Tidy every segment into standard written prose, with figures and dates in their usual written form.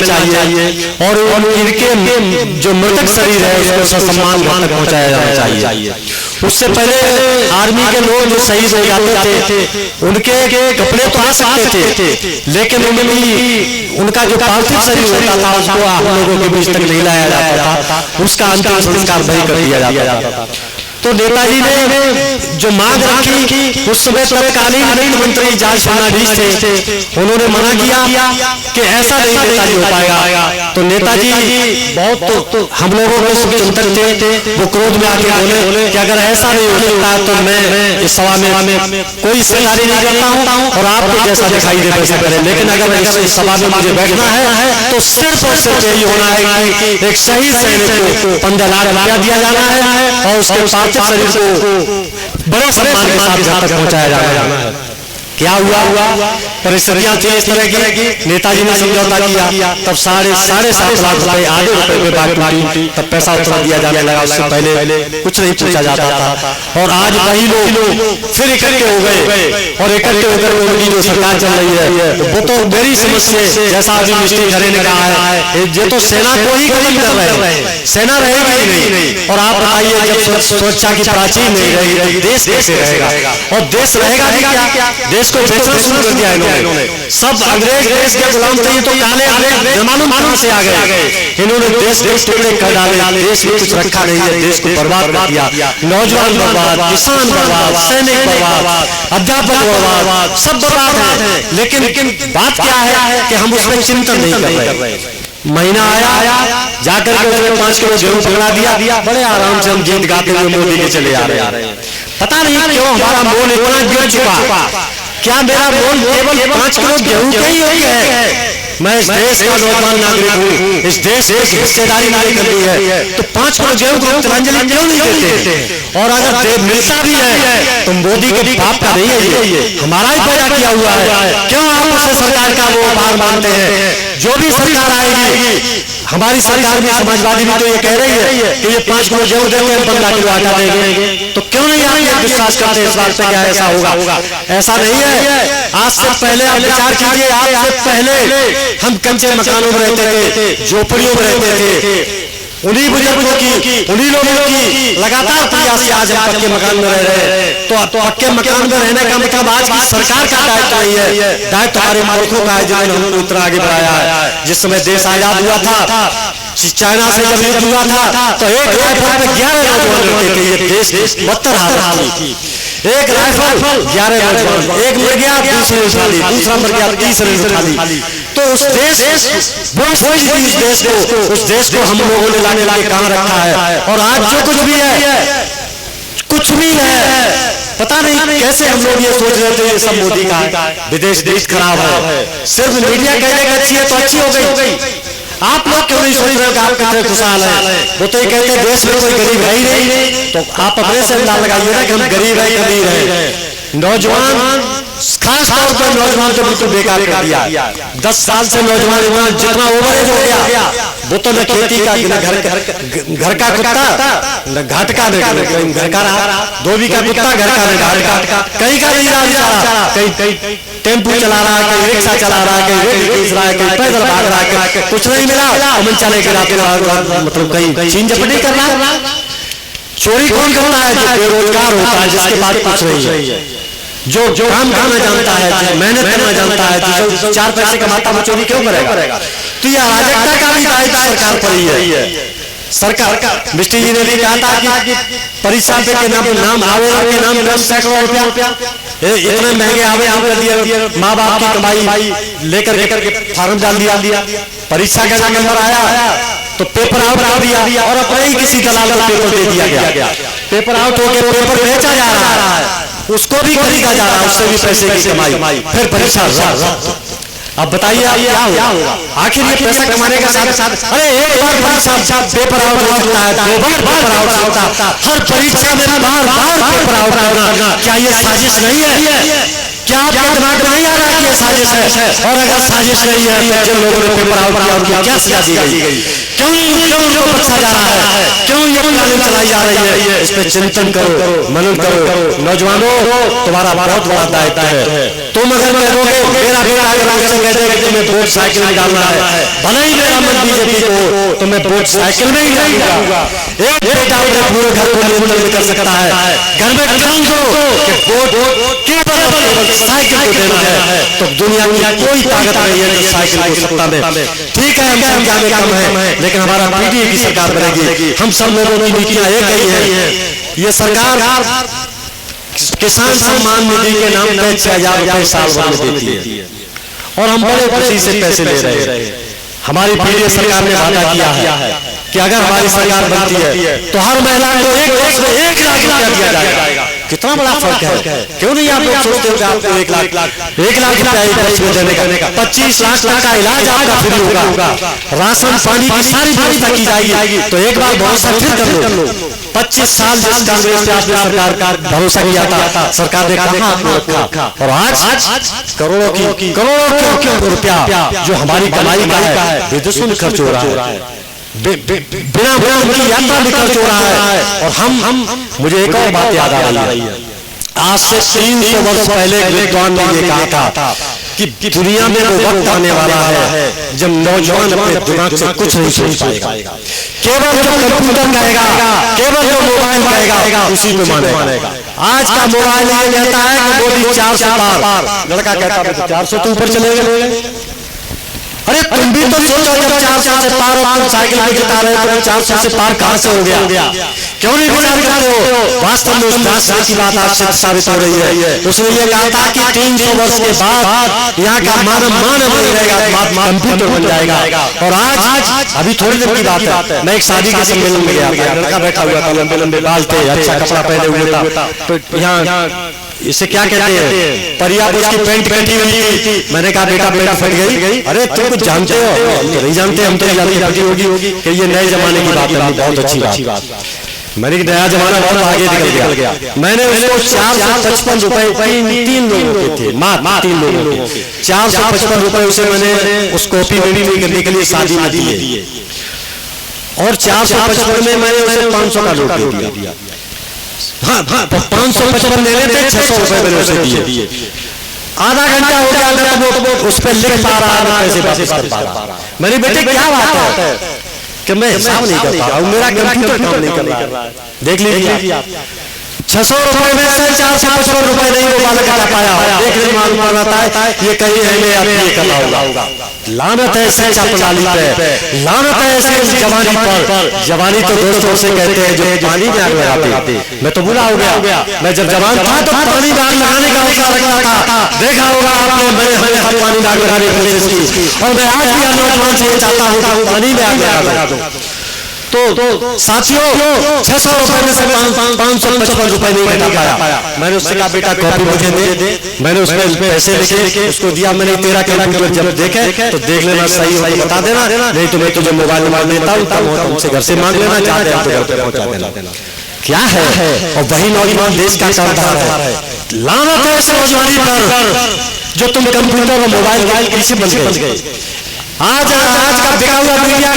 चाहिए और इनके जो मृतक शरीर है उसको सम्मान तक पहुंचाया जाना चाहिए। उससे पहले आर्मी के लोग जो शहीद हो जाते थे उनके कपड़े तो आ सकते थे, लेकिन उनका जो पार्थिव शरीर होता था उसको हम लोगों के बीच तक नहीं लाया जाता था, उसका अंतिम संस्कार वही कर दिया जाता था। तो नेताजी ने जो मांग रखी, उस समय तत्कालीन वित्त मंत्री जॉर्ज फर्नांडिस थे, उन्होंने मना किया कि ऐसा नहीं नेताजी हो पाएगा। तो नेताजी बहुत तो हम लोगों के शुभचिंतक थे, वो क्रोध में आके बोले कि अगर ऐसा नहीं हो सकता तो मैं इस सभा में कोई हिस्सेदारी नहीं करता हूँ और आपको जैसा दिखाई दे वैसा करें, लेकिन अगर इस सभा में मुझे बैठना है तो सिर्फ और सिर्फ यही होना है कि एक शहीद सैनिक को 15 लाख रुपया दिया जाना है और उसके पार्थिव शरीर को बड़े सम्मान के साथ घर तक पहुंचाया जाना है। क्या हुआ? परिस्थितियां थी इस तरह की, नेताजी ने समझौता किया, तब 7.5 लाख रुपए आधे रुपए में बात टूटी, तब पैसा उतना दिया जाने लगा। उससे पहले कुछ नहीं पूछा जाता था और आज वही लोग फिर इकट्ठे हो गए और इकट्ठे होकर उनकी जो सरकार चल रही है वो तो मेरी समझ से, जैसा अभी मिस्टर खरे ने कहा है, ये तो सेना को ही खत्म कर रहे हैं, सेना रहेगी नहीं। और आप बताइए जब सुरक्षा की प्राचीन नहीं रहेगी देश कैसे रहेगा? और देश रहेगा भी क्या? देश को बेचना शुरू कर दिया इन्होंने। सब अंग्रेज देश के गुलाम थे, तो काले जमानों से आ गए, इन्होंने देश के टुकड़े कर डाले, देश में कुछ रखा नहीं है, देश को बर्बाद कर दिया। नौजवान बर्बाद, किसान बर्बाद, सैनिक बर्बाद, अध्यापक बर्बाद, सब बर्बाद है। लेकिन बात क्या है कि हम उसमें चिंतन नहीं कर रहे। महीना आया, जाकर के उसमें 5 किलो गेहूं पकड़ा दिया, बड़े आराम से हम गीत गाते हुए मोदी के चले आ रहे हैं। पता नहीं क्यों हमारा मोल इतना गिर चुका। क्या मेरा मोल केवल 5 किलो गेहूं का ही है? मैं इस देश का नौजवान नागरिक हूँ, इस देश की हिस्सेदारी नहीं करनी है तो 5 किलो गेहूं को तिरंजलि क्यों नहीं देते? और अगर मिलता भी है तो मोदी के बाप का नहीं है, ये हमारा ही पैदा किया हुआ है। क्यों आप उसे सरकार का वो आभार मानते हैं? जो भी सरकार आएगी, हमारी सरकार में समाजवादी भी तो ये कह रही है कि ये 5 किलो गेहूं देंगे, 15 किलो आटा देंगे, तो क्यों नहीं आप ये विश्वास करते इस बात पे क्या ऐसा होगा? ऐसा नहीं है। आज से पहले आप विचार कीजिए, आज से पहले हम कच्चे मकानों में रहते थे, झोपड़ियों में रहते थे, उन्हीं बुजुर्गों की, उन्हीं लोगों की लगातार प्रयास से आज हम पक्के मकान में रह रहे हैं। तो पक्के मकान में रहने का मतलब आज की सरकार का दायित्व नहीं है, दायित्व हमारे मुल्कों का है जिन्होंने हमको इतना आगे बढ़ाया है। जिस समय देश आजाद हुआ था, चाइना से जब युद्ध हुआ था तो एक राइफल पे 11 नौजवान रहते थे। ये देश 72 हालत थी, एक राइफल 11 नौजवान, एक मर गया दूसरे उठा ली, दूसरा मर गया तीसरे उठा ली। तो उस देश को हम लोगों ने लाने लाके कहां रखा है? और आज जो कुछ भी है पता नहीं कैसे हम लोग ये सोच रहे थे ये सब मोदी का है, विदेश देश खराब है, सिर्फ मीडिया कहने अच्छी है तो अच्छी हो गई। आप लोग क्यों नहीं सोच रहे कि आप कितने खुशहाल हैं? वो तो ये कहते हैं देश में कोई गरीब है ही नहीं, तो आप अपने से अंदाजा लगाइए ना कि हम गरीब है अमीर है। नौजवान, खास तौर पर नौजवान तो बिल्कुल बेकार कर दिया। 10 साल से नौजवान जितना ओवरेज हो गया, वो तो न खेती का, न घर का कुत्ता, न घाट का, घर का रहा, धोबी का कुत्ता, घर का घाट का, कहीं का नहीं रहा, कहीं टेम्पू चला रहा है, कहीं रिक्शा चला रहा है, कहीं रेल खींच रहा है, कहीं पैदल भाग रहा है, कुछ नहीं मिला, अमन चले के मतलब कहीं चीन झपटी कर रहा। चोरी कौन करता है? जो बेरोजगार होता है, जिसके पास कुछ नहीं है, जो काम करना जानता है, मेहनत करना जानता है, जो 4 पैसे कमाता वो चोरी क्यों करेगा? तो ये अराजकता का भी दायित्व सरकार पर ही है। सरकार, मिस्टर जी ने भी कहा था कि परीक्षा पे के नाम आवेदन के नाम सैकड़ों रुपया, इतने महंगे आवेदन कर दिए, माँ बाप की कमाई लेकर के फार्म डाल दिया, परीक्षा का जब नंबर आया तो पेपर आउट कर दिया और अपने ही किसी दलाल को पेपर दे दिया गया। पेपर आउट होकर पेपर बेचा जा रहा है, उसको भी खरीदा जा रहा है, उससे भी पैसे की कमाई, फिर परीक्षा। अब बताइए आप क्या होगा? आखिर ये पैसा कमाने का साथ अरे एक बार परीक्षा पेपर आउट हो सकता है, 2 बार पेपर आउट होता है, हर परीक्षा में बार पेपर आउट करना, क्या ये साजिश नहीं है? क्या आपके दिमाग में नहीं आ रहा कि ये साजिश है? और अगर साजिश नहीं है तो जिन लोगों ने पेपर आउट किया उनको क्या सजा दी गई? क्यों उनको बख्शा जा रहा है, क्यों ये तालीम चलाई जा रही है? इस पर चिंतन करो, मनन करो। नौजवानों, तुम्हारा बहुत बड़ा दायित्व है। तुम अगर कहोगे मेरा बेटा अगर आपसे कह देगा कि मैं वोट साइकिल में डालना है, भले ही मेरा मन बीजेपी को, तो मैं वोट साइकिल में ही डालूंगा। एक बेटा अपने पूरे घर को नियंत्रण कर सकता है। घर में ठान दो कि वोट केवल साइकिल को देना है, तो दुनिया की कोई ताकत नहीं है जो साइकिल को सत्ता में। ठीक है, हम संख्या में कम है, लेकिन हमारा पीडीए की सरकार बनेगी। हम सब लोगों की नीतियां एक ही है। ये सरकार किसान सम्मान निधि के नाम पे 6,000 रुपए साल भर में देती है और हम बड़े खुशी से पैसे ले रहे हैं। हमारी पीडीए सरकार ने वादा किया है कि अगर हमारी सरकार बनती है तो हर महिला को 1 वर्ष में 1 लाख रुपया दिया जाएगा। कितना बड़ा फर्क है। क्यों नहीं आप लोग सोचते हो कि आपको 1 लाख रुपया 1 वर्ष में देने का, 25 लाख तक का इलाज आपका फ्री होगा, राशन पानी की सारी व्यवस्था की जाएगी। तो एक बार भरोसा फिर कर लो। 25 साल जिस कांग्रेस पे आपने सरकार भरोसा किया था, सरकार ने कहा आपको रखा, और आज करोड़ों रुपया जो हमारी कमाई का है विदेशों में खर्च हो रहा है, बिना उनकी यात्रा में खर्च हो रहा है। और हम मुझे एक और बात याद आ रही है। आज से 300 वर्ष पहले विद्वान ने ये कहा था कि दुनिया में वो वक्त आने वाला है जब नौजवान अपने दिमाग से कुछ नहीं सोच पाएगा, केवल जो कंप्यूटर कहेगा, केवल जो मोबाइल कहेगा उसी को मानेगा। आज का मोबाइल ये कहता है कि मोदी 400 पार, लड़का कहता है 400 तो ऊपर चले गए। अरे तुम भी तो सोचो, जब 400 से पार तुम साइकिल में जिता रहे हो, 400 से पार कहां से हो गया? क्यों नहीं विचार करते हो? वास्तव में उस बादशाह की बात आज से साबित हो रही है। उसने ये कहा था कि 300 वर्ष के बाद यहाँ का मानव नहीं रहेगा, कंप्यूटर बन जाएगा। और आज अभी थोड़ी देर की बात है, मैं एक शादी के सम्मेलन में गया था, लड़का बैठा हुआ था, लंबे लंबे बाल थे, अच्छा कपड़ा पहने हुए था, तो यहाँ इसे क्या कहते हैं, परियाब उसकी पैंट पहनी हुई थी। मैंने कहा बेटा पैंट फट गई। अरे तुम कुछ जानते हो? हम तो नहीं जानते, हम तो जानती होगी कि ये नए जमाने की बात है, बहुत अच्छी बात। मैंने नया जमाना बहुत आगे निकल गया। मैंने उसको 455 रुपए 3 लोगों के थे, मात्र 3 लोगों के 455 रुपए उसे मैंने उस कॉपी में करने के लिए शादी में दिए, और 455 में मैंने उसे 500 का नोट दे दिया। हाँ, 555 ले लेते, 600 रुपए मैंने उसे दिए। आधा घंटा हो गया, वो उस पर लिख पा रहा है, पैसे वापस कर पा रहा। मेरी बेटे क्या बात है कि मैं हिसाब नहीं कर पा रहा हूँ, मेरा कंप्यूटर काम नहीं कर रहा है। देख लीजिए आप, 600 रुपए में से 455 रुपए नहीं वो बालक कर पाया। देखने मालूम आता है ये कहीं हमें ये करना होगा। लानत है शिक्षा प्रणाली पे, लानत है ऐसे जवानी पर। जवानी तो दोस्तों से कहते हैं जो पानी में आग लगाते। मैं तो बुरा हो गया, मैं जब जवान था तो पानी में आग लगाने का हौसला रखता था। देखा होगा आपने, मैंने हर पानी में आग लगाने की कोशिश की, और मैं आज भी नौजवान से चाहता हूँ पानी में आग लगा दूं। तो साथियों, 600 रुपए में से 555 रुपए नहीं बना पाया। मैंने उससे कहा बेटा कॉपी मुझे दे। मैंने उसमें पैसे लिखे, उसको दिया। मैंने तेरा कंप्यूटर जब देखे तो देख लेना, सही हो तो बता देना, नहीं तो मैं तुझे मोबाइल नंबर देता हूँ, तब तुमसे घर से मांग लेना, चाहते हैं तो घर पे पहुंचा देना। क्या है? और वही नौजवान देश का सरदार है। लानत है इस नौजवानी पर जो तुम कंप्यूटर और मोबाइल पीछे बन गए। आज का बिका हुआ मीडिया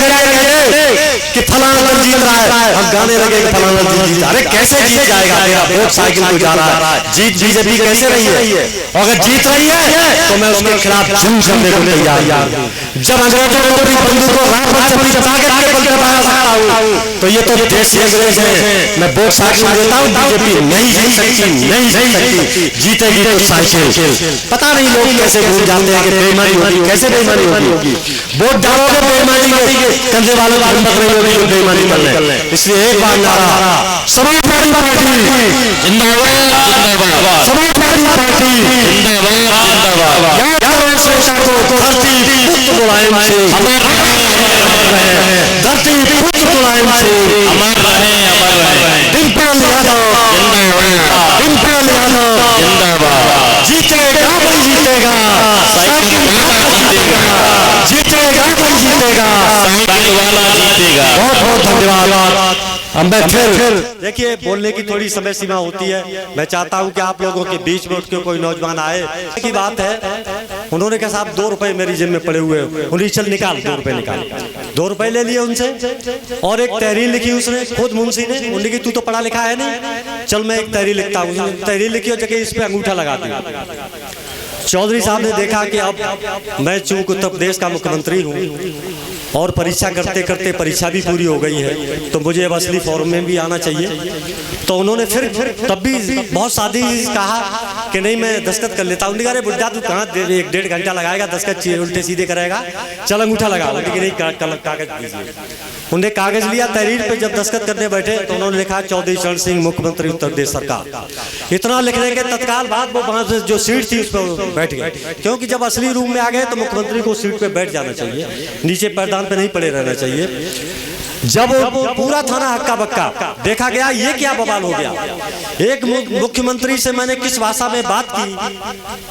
कि फलाना दल जीत रहा है, हम गाने लगे कि फलाना दल जीत। अरे कैसे जीत जाएगा? मेरा वोट साइकिल को जा रहा है। जीत बीजेपी कैसे रही है? अगर जीत रही है तो मैं उसके खिलाफ जंग करने को तैयार हूँ। जब अंग्रेजों को भी बंदूक को रात भर अपनी ताकत के बल पर मार सकता हूँ, तो ये तो देश अंग्रेज है। मैं वोट साइकिल देता हूँ, बीजेपी नहीं जीत सकती, जीतेगी तो साइकिल। पता नहीं लोग कैसे भूल जाते हैं कि बेईमानी होगी, कैसे बेईमानी होगी। वोट डालोगे बेईमानी के करने वालों की हिम्मत नहीं होगी जो बेईमानी कर ले। इसलिए एक बार नारा, समाजवादी पार्टी जिंदाबाद, समाजवादी पार्टी जिंदाबाद। धरती पुत्र मुलायम से अमर रहे, धरती पुत्र मुलायम से अमर रहे। डिम्पल यादव जिंदाबाद, डिम्पल यादव जिंदाबाद। जीतेगा कोई जीतेगा, जीतेगा कोई जीतेगा, साइकिल वाला जीतेगा। बहुत बहुत धन्यवाद। अब मैं फिर देखिए, बोलने की थोड़ी समय सीमा होती है। मैं चाहता हूं कि आप लोगों के बीच में उठ के कोई नौजवान आए। की बात है, उन्होंने कहा साहब 2 रुपए मेरी जेब में पड़े हुए, उन्हें चल निकाल 2 रुपए निकाल। 2 रुपए ले लिए उनसे और एक तहरीर लिखी उसने खुद मुंशी ने। उन्होंने कहा तू तो पढ़ा लिखा है नहीं, चल मैं एक तहरीर लिखता हूँ। तहरीर लिखी और जगह इस पे अंगूठा लगा दिया। चौधरी साहब ने देखा कि अब मैं चूंकि उत्तर प्रदेश का मुख्यमंत्री हूँ और परीक्षा करते करते परीक्षा भी पूरी हो गई है, तो मुझे अब असली फॉर्म में भी आना चाहिए। तो उन्होंने फिर तब भी बहुत सादी कहा कि नहीं मैं दस्तखत कर लेता हूँ। उन्होंने कहा अरे बुढ़ा तू कहाँ 1-1.5 घंटा लगाएगा, दस्तखत उल्टे सीधे कराएगा, चल अंगूठा लगा। लेकिन नहीं, कागज दीजिए। उन्होंने कागज लिया, तहरीर पे जब दस्तखत करने बैठे तो उन्होंने लिखा चौधरी चरण सिंह मुख्यमंत्री उत्तर प्रदेश सरकार। इतना लिखने के तत्काल बाद वो वहां से जो सीट थी उस पर बैठ गए, क्योंकि जब असली रूम में आ गए तो मुख्यमंत्री को सीट पे बैठ जाना चाहिए, नीचे पैरदान पे नहीं पड़े रहना चाहिए। जब पूरा थाना हक्का बक्का, देखा गया ये क्या बवाल हो गया। एक मुख्यमंत्री से मैंने किस भाषा में बात की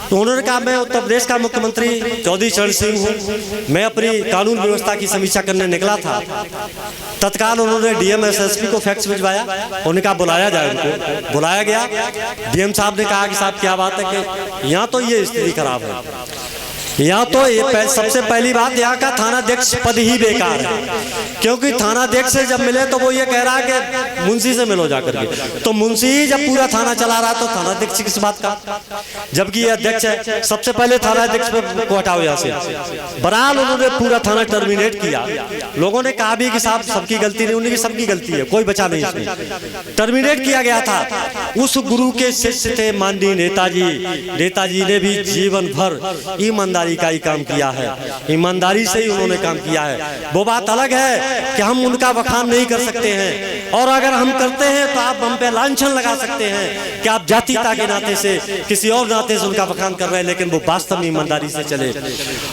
तो उन्होंने कहा मैं उत्तर प्रदेश का मुख्यमंत्री चौधरी चरण सिंह हूँ, मैं अपनी कानून व्यवस्था की समीक्षा करने निकला था। तत्काल उन्होंने डीएम एसएसपी को फैक्स भिजवाया, उन्होंने कहा बुलाया जाए। उनको बुलाया गया। डीएम साहब ने कहा कि साहब क्या बात है कि यहाँ तो ये स्थिति खराब है, यहाँ तो ये सबसे पहली बात यहाँ का थानाध्यक्ष पद ही बेकार है, क्योंकि थानाध्यक्ष से जब मिले तो वो ये कह रहा है कि मुंशी से मिलो जाकर के। तो मुंशी जब पूरा थाना चला रहा तो थानाध्यक्ष किस बात का, जबकि ये अध्यक्ष है। सबसे पहले थानाध्यक्ष को हटाओ यहाँ से। बहरहाल उन्होंने पूरा थाना टर्मिनेट किया। लोगों ने कहा भी कि साहब सबकी गलती नहीं, उनकी सबकी गलती है, कोई बचा नहीं इसमें। टर्मिनेट किया गया था। उस गुरु के शिष्य थे माननीय नेताजी ने भी जीवन भर ईमानदारी का ही काम किया है, ईमानदारी से ही उन्होंने काम किया है। वो बात अलग है कि हम उनका बखान नहीं कर सकते हैं, और अगर हम करते हैं तो आप हम पे लांछन लगा सकते हैं कि आप जातीयता के नाते से किसी और नाते से उनका बखान कर रहे हैं, लेकिन वो वास्तव में ईमानदारी से चले।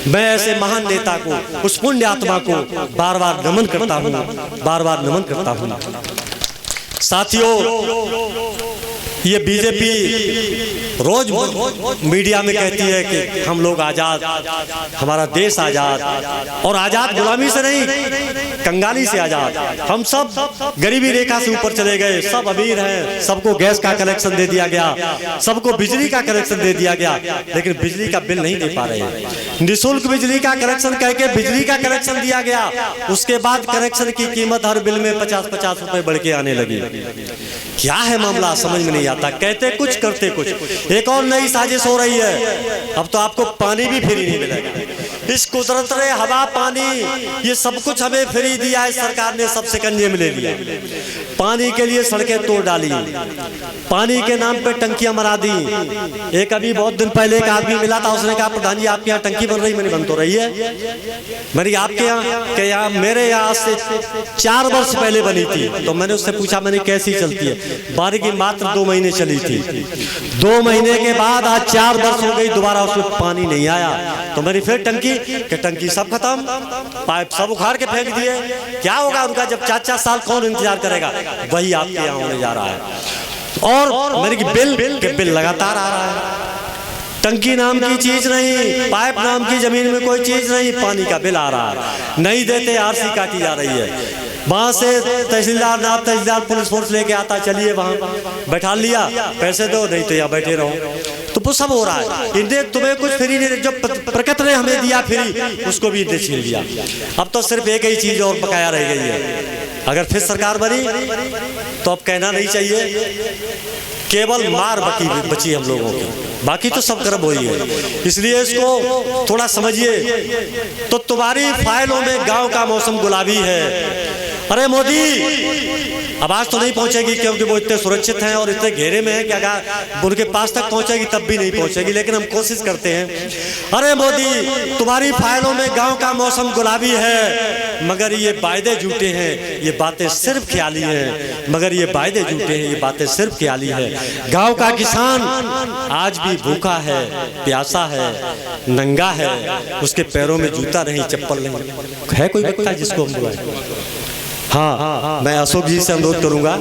मैं ऐसे महान नेता को, उस पुण्य आत्मा को बार बार नमन करता हूँ, बार बार नमन करता हूँ। साथियों, ये बीजेपी रोज मीडिया में कहती है कि हम लोग आजाद, हमारा देश आजाद, और आजाद गुलामी से नहीं, कंगाली से आजाद। हम सब गरीबी रेखा से ऊपर चले गए, सब अमीर हैं, सबको गैस का कनेक्शन दे दिया गया, सबको बिजली का कनेक्शन दे दिया गया, लेकिन बिजली का बिल नहीं दे पा रहे हैं। निःशुल्क बिजली का कनेक्शन कह के बिजली का कनेक्शन दिया गया, उसके बाद कनेक्शन की कीमत हर बिल में 50-50 रुपए बढ़ के आने लगी। क्या है मामला, समझ में नहीं आता। कहते कुछ करते कुछ। एक और नई साजिश हो रही है, अब तो आपको पानी भी फ्री नहीं मिलेगा। इस कुदरत ने हवा, पानी, ये सब कुछ हमें फ्री दिया है, सरकार ने सबसे कंजे में ले लिया। पानी के लिए सड़कें तोड़ डाली, पानी के नाम पे टंकियां मरा दी। एक अभी बहुत दिन पहले एक आदमी मिला था, उसने कहा प्रधान जी आपके यहाँ टंकी बन रही? मैंने बन तो रही है। मैंने आपके यहाँ, मेरे यहाँ से 4 वर्ष पहले बनी थी। तो मैंने उससे पूछा, मैंने कैसी चलती है? बारी की मात्र 2 महीने चली थी। 2 महीने के बाद आज 4 वर्ष हो गई, दोबारा उसमें पानी नहीं आया। तो मैंने फिर टंकी सब खत्म, पाइप सब उखाड़ के फेंक दिए। क्या होगा उनका जब 4-4 साल कौन इंतजार करेगा? वही आपके यहाँ होने जा रहा है। और मेरे की बिल लगातार आ रहा है। टंकी नाम की चीज नहीं, पाइप नाम की जमीन में कोई चीज नहीं, पानी का बिल आ रहा है। नहीं देते, आरसी काटी जा रही है। वहां से तहसीलदार, नायब तहसीलदार, पुलिस फोर्स लेके आता, चलिए वहां बैठा लिया, पैसे दो, नहीं तो यहाँ बैठे रहो। तो वो सब हो रहा है। इन्हें तुम्हें कुछ फ्री नहीं, जो प्रकृति ने हमें दिया फ्री, उसको भी इन्हें छीन लिया। अब तो सिर्फ एक ही चीज और बकाया रह गई है। अगर फिर सरकार बनी तो अब कहना नहीं चाहिए, केवल मार बची हम लोगों की, बाकी तो सब कर्म हुई है। इसलिए इसको थोड़ा समझिए। तो तुम्हारी फाइलों में गांव का मौसम गुलाबी है। अरे मोदी, आवाज तो नहीं पहुंचेगी क्योंकि वो इतने सुरक्षित हैं और इतने घेरे में हैं कि अगर उनके पास तक पहुंचेगी तब भी नहीं पहुंचेगी, लेकिन हम कोशिश करते हैं। अरे मोदी, तुम्हारी फाइलों में गांव का मौसम गुलाबी है, मगर ये वायदे झूठे हैं, ये बातें सिर्फ ख्याली हैं, मगर ये वायदे झूठे हैं, ये बातें सिर्फ ख्याली है। गांव का किसान आज भी भूखा है, प्यासा है, नंगा है, उसके पैरों में जूता नहीं, चप्पल नहीं है। कोई व्यक्ति जिसको हम बुलाएं? हाँ, मैं अशोक जी से अनुरोध करूंगा